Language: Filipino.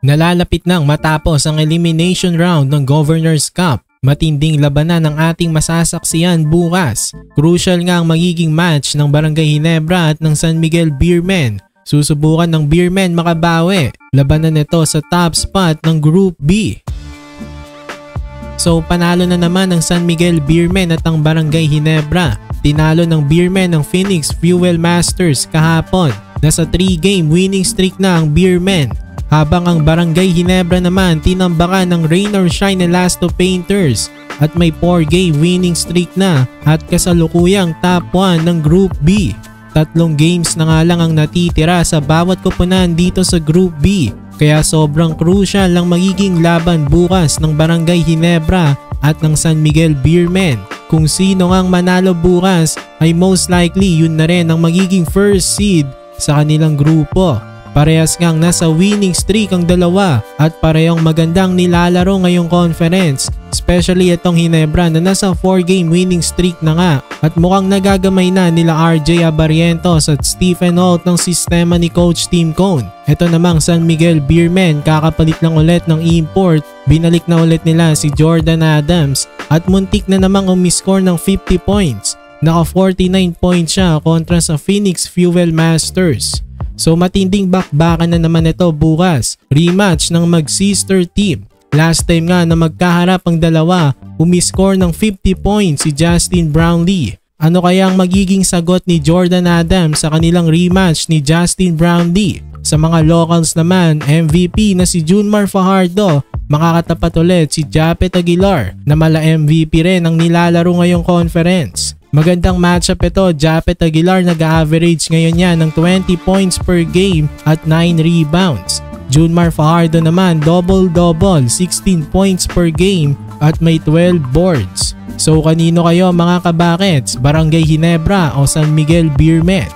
Nalalapit nang matapos ang elimination round ng Governor's Cup. Matinding labanan ang ating masasaksiyan bukas. Crucial nga ang magiging match ng Barangay Ginebra at ng San Miguel Beermen. Susubukan ng Beermen makabawi. Labanan nito sa top spot ng Group B. So panalo na naman ang San Miguel Beermen at ang Barangay Ginebra. Tinalo ng Beermen ang Phoenix Fuel Masters kahapon. Nasa 3-game winning streak na ang Beermen. Habang ang Barangay Ginebra naman tinambakan ng Rain or Shine Elasto Painters at may 4-game winning streak na at kasalukuyang top 1 ng Group B. 3 games na nga lang ang natitira sa bawat koponan dito sa Group B. Kaya sobrang crucial ang magiging laban bukas ng Barangay Ginebra at ng San Miguel Beermen. Kung sino ang manalo bukas ay most likely yun na rin ang magiging first seed sa kanilang grupo. Parehas ngang nasa winning streak ang dalawa at parehong magandang nilalaro ngayong conference. Especially itong Ginebra na nasa 4-game winning streak na nga at mukhang nagagamay na nila RJ Abarientos at Stephen Holt ng sistema ni Coach Tim Cone. Ito namang San Miguel Beermen kakapalit lang ulit ng import. Binalik na ulit nila si Jordan Adams at muntik na namang umiscore ng 50 points. Naka 49 points siya kontra sa Phoenix Fuel Masters. So matinding bakbakan na naman ito bukas. Rematch ng mag-sister team. Last time nga na magkaharap ang dalawa, umiscore ng 50 points si Justin Brownlee. Ano kaya ang magiging sagot ni Jordan Adams sa kanilang rematch ni Justin Brownlee? Sa mga locals naman, MVP na si Junmar Fajardo, makakatapat ulit si Japet Aguilar na mala MVP rin ang nilalaro ngayong conference. Magandang matchup ito. Japet Aguilar nag-average ngayon yan ng 20 points per game at 9 rebounds. Junmar Fajardo naman double-double, 16 points per game at may 12 boards. So kanino kayo mga kabakets? Barangay Ginebra o San Miguel Beermen?